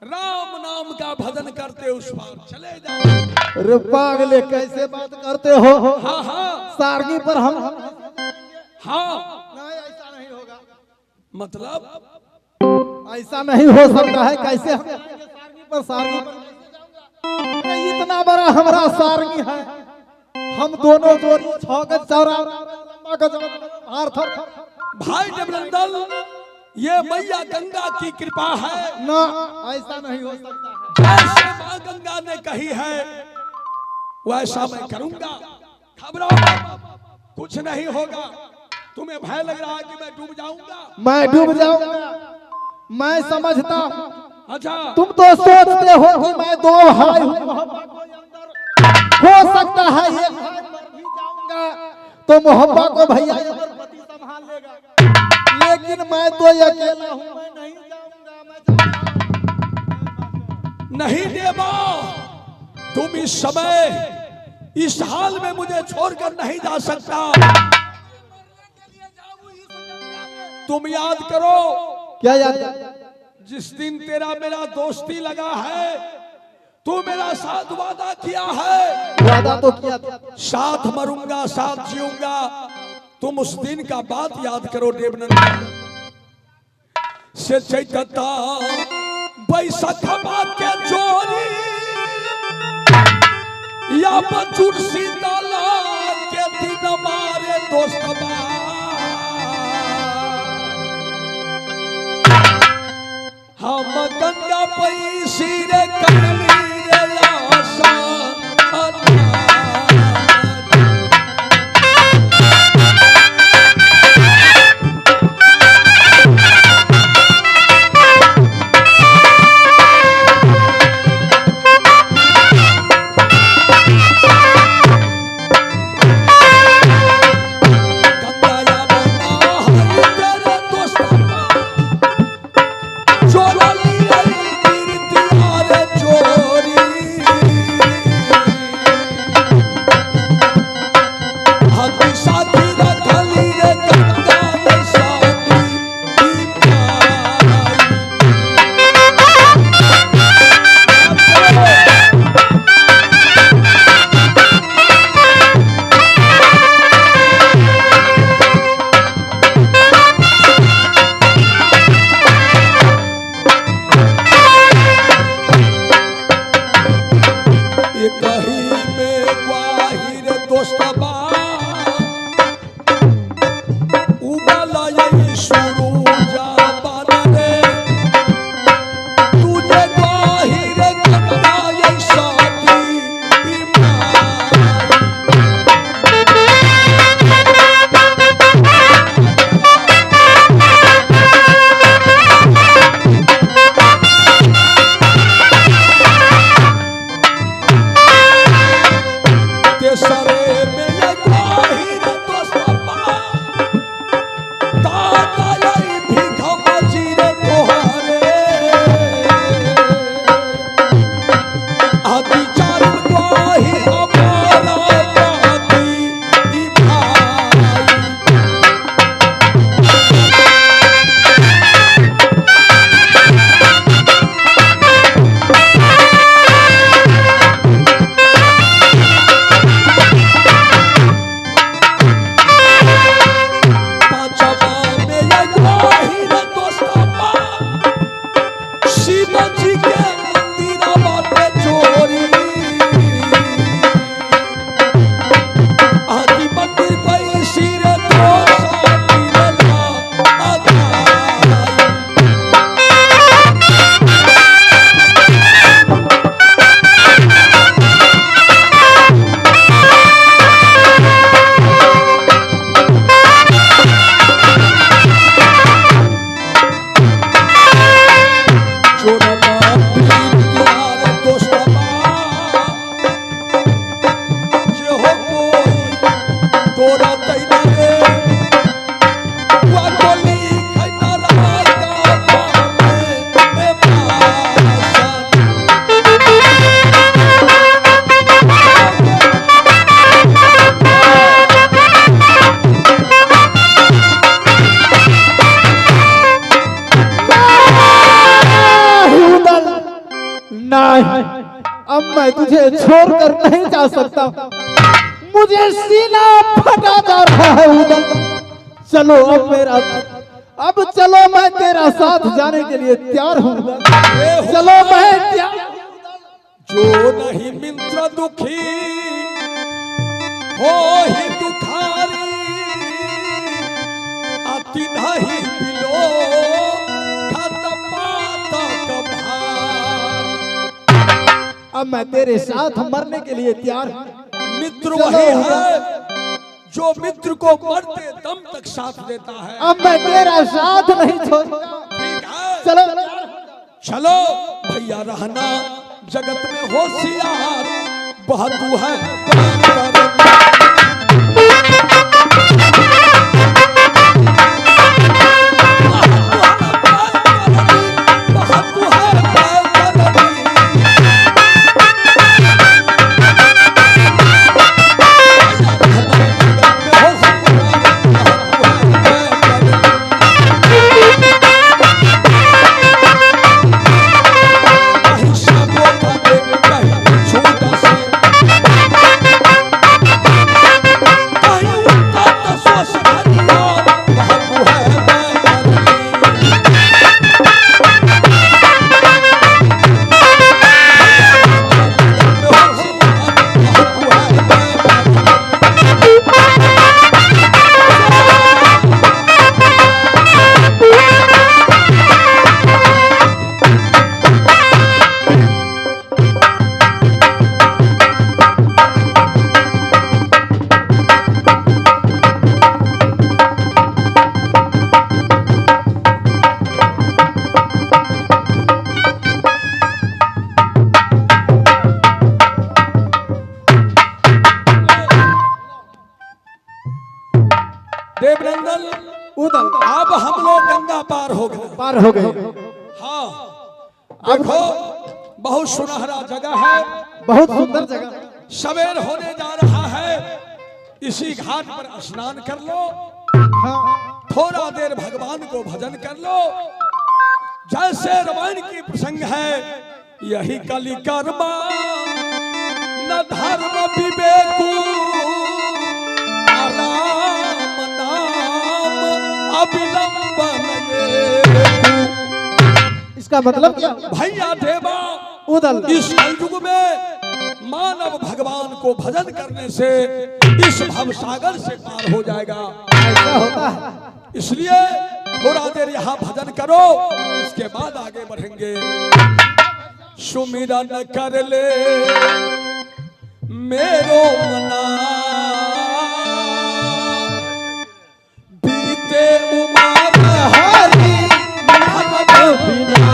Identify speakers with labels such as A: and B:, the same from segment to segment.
A: राम नाम का भजन करते उस पार चले जाओ।
B: अरे पागले कैसे बात करते हो?
A: हाँ हाँ
B: सारंगी पर हम
A: हाँ
B: नहीं, ऐसा नहीं होगा।
A: मतलब
B: ऐसा नहीं हो सकता है। कैसे हम सारंगी पर कैसे जाऊंगा? अरे इतना बड़ा हमारा सारंगी है, हम दोनों जोड़ी 6 गज चौड़ा लंबा गज हार थर।
A: भाई जबरंदल, ये मैया गंगा की कृपा है
B: ना, ऐसा नहीं हो सकता है।
A: जैसे माँ गंगा ने कही है वैसा मैं करूंगा। घबराओ मत, कुछ नहीं होगा। तुम्हें भय लग रहा है कि मैं डूब जाऊंगा?
B: मैं डूब जाऊंगा, मैं समझता हूँ।
A: अच्छा
B: तुम तो सोचते हो कि मैं 2 भाई हूँ, मोहब्बत को अंदर हो सकता है ये भाई मर भी जाऊंगा तो मोहब्बत को भैया पति संभाल लेगा, लेकिन मैं तो अकेला हूँ, मैं नहीं जाऊंगा।
A: नहीं देवा, तुम इस समय इस हाल में मुझे छोड़कर नहीं जा सकता। तुम याद करो
B: क्या याद?
A: जिस दिन तेरा मेरा दोस्ती लगा है, तू मेरा साथ वादा किया है।
B: वादा तो किया था।
A: साथ मरूंगा साथ जीऊंगा। तुम उस दिन का बात याद करो देवनंदन। से चैतता बैसखमा के जोरी या बचुर सीताला के दिन मारे दोस्तबा। हम गंगा पैसी रे कमली रे आशा छोड़ना
B: नहीं, अब मैं तुझे छोड़कर नहीं जा सकता। मुझे सीना फटा जा रहा है उदल। चलो अब चलो, मैं तेरा साथ जाने के लिए तैयार हूँ। चलो मैं तैयार।
A: जो नहीं मित्र दुखी हो ही दुखारी, अति नहीं पिलो
B: अब मैं तेरे साथ मरने के लिए तैयार हूँ।
A: मित्र वही है जो मित्र को मरते दम तक साथ देता है।
B: अब मैं तेरा साथ नहीं छोड़ूंगा।
A: ठीक है,
B: चलो
A: चलो भैया, रहना जगत में होशियार, बहादुर है देवनंदन
B: उदल।
A: अब हम लोग गंगा पार हो गए। हाँ, देखो बहुत सुनहरा जगह है,
B: बहुत सुंदर जगह।
A: सवेर होने जा रहा है, इसी घाट पर स्नान कर लो।
B: हाँ।
A: थोड़ा देर भगवान को भजन कर लो। जैसे रामायण की प्रसंग है, यही कली कर्मा न धर्म विवेकु, राम नाम अविलंबन ये।
B: इसका मतलब क्या
A: भैया देवा
B: उदल?
A: इस कलयुग में मानव भगवान को भजन करने से इस भवसागर से पार हो जाएगा।
B: ऐसा होता है।
A: इसलिए थोड़ा देर यहाँ भजन करो, इसके बाद आगे बढ़ेंगे। सुमिरन कर ले मेरो मना, बीते उमर हरि भगत बिना।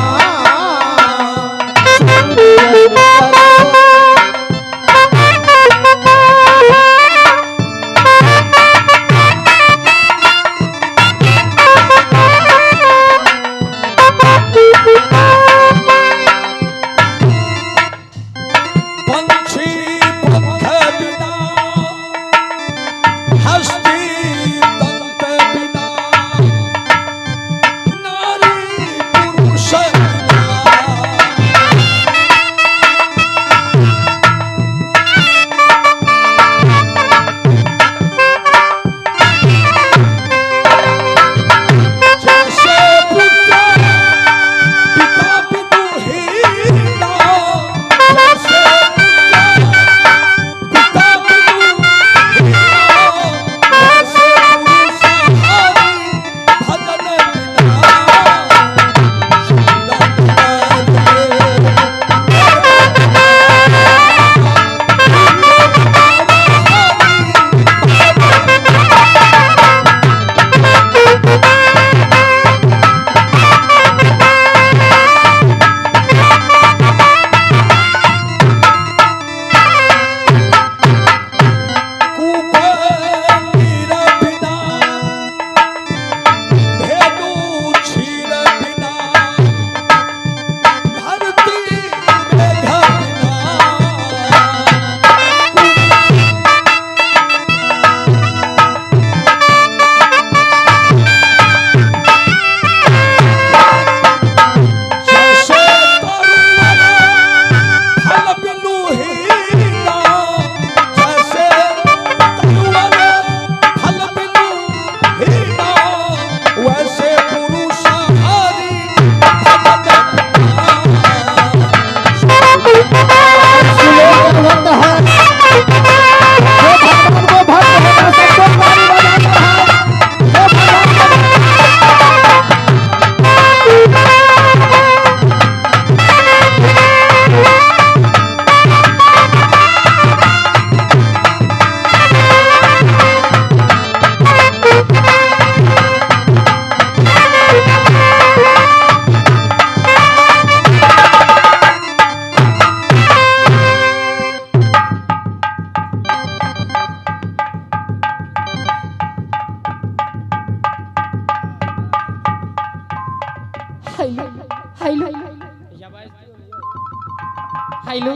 C: हेलो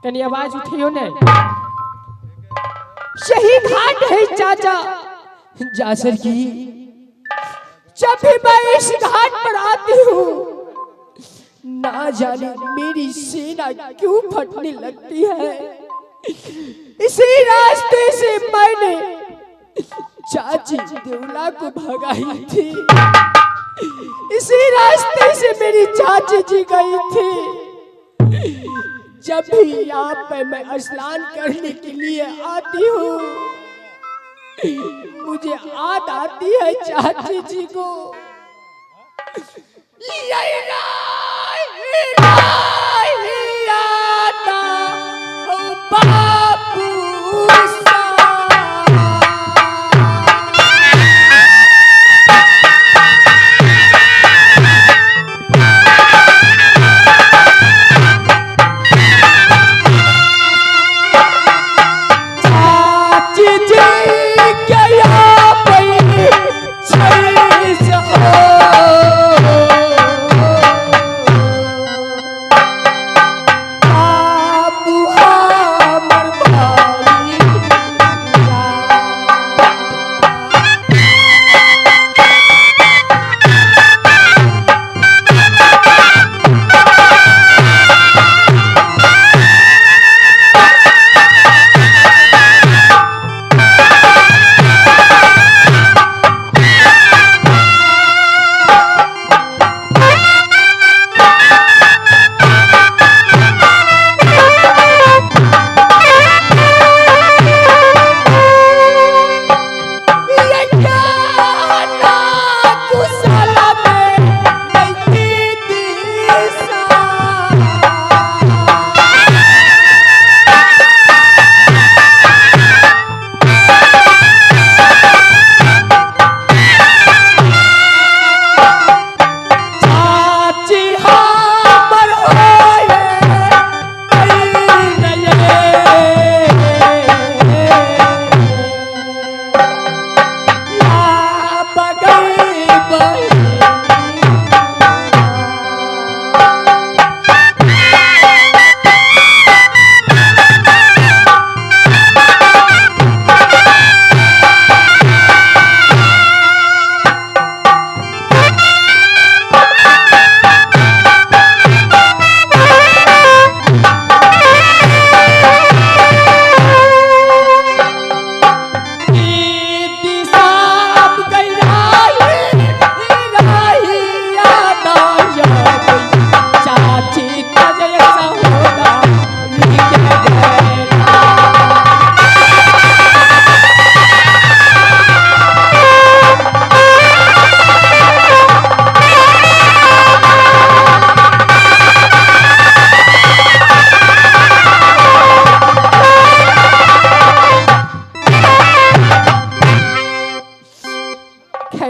C: तनी आवाज उठियो ने। यही घाट है चाचा जासर की। जब भी मैं इस घाट पर आती हूँ ना जाने मेरी सीना क्यों फटने लगती है। इसी रास्ते से मैंने चाची देवला को भगाई थी। इसी रास्ते से मेरी चाची जी गई थी। जब भी यहाँ पे मैं स्नान करने के लिए आती हूँ मुझे याद आती है चाची जी को।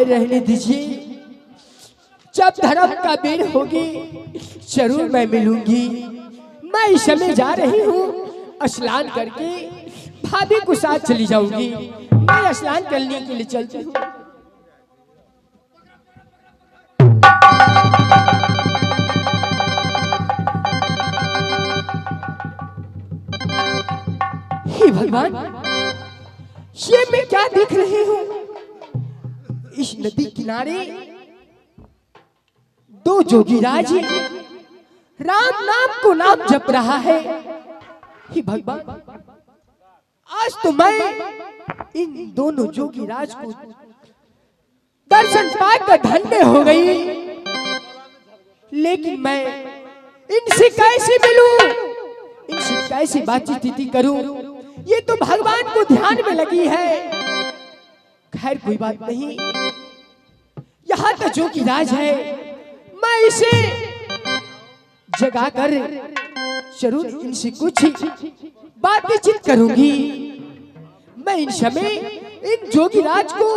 C: रहने दीजिए। जब धर्म का बेर होगी जरूर मैं मिलूंगी। मैं इस समय जा रही हूँ स्नान करके भाभी को साथ चली जाऊंगी। मैं स्नान करने के लिए चलती हूँ। हे भगवान, ये मैं क्या देख रही हूँ? इस नदी किनारे दो जोगीराज राम नाम को नाम जप रहा है। हे भगवान, आज तो मैं इन दोनों जोगीराज को दर्शन पाकर धन्य हो गई, लेकिन मैं इनसे कैसे मिलूं, इनसे कैसे बातचीत करूं? ये तो भगवान को ध्यान में लगी है। खैर कोई बात नहीं, यहाँ तो जोगीराज है, मैं इसे जगा कर जरूर इनसे कुछ बातचीत करूंगी। मैं इन समय इन जोगीराज को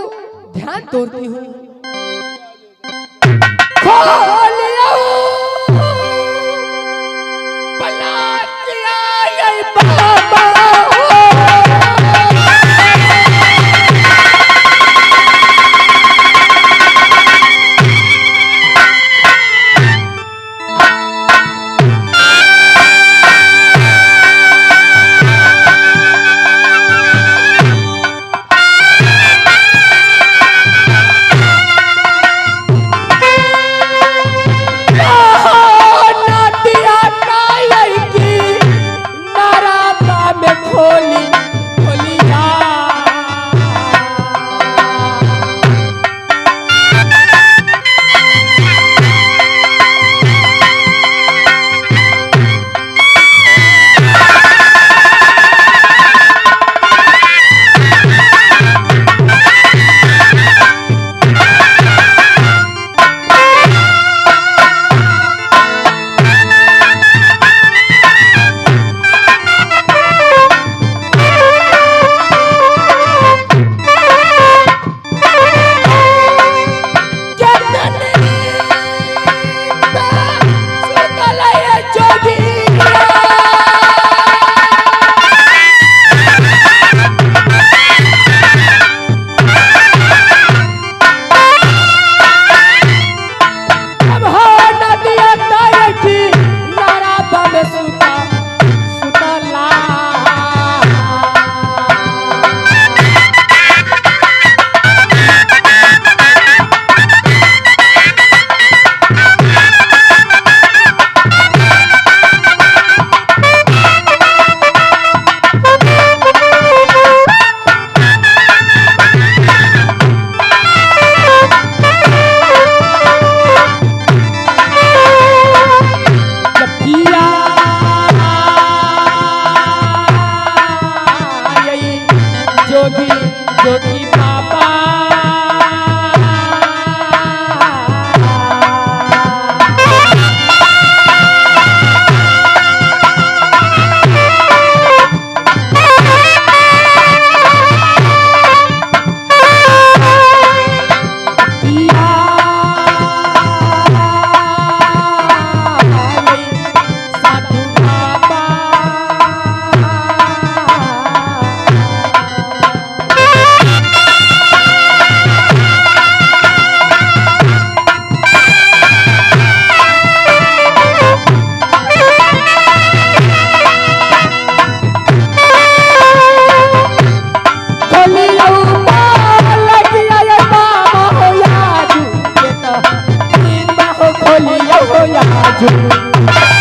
C: ध्यान तोड़ती हूँ। हूँ।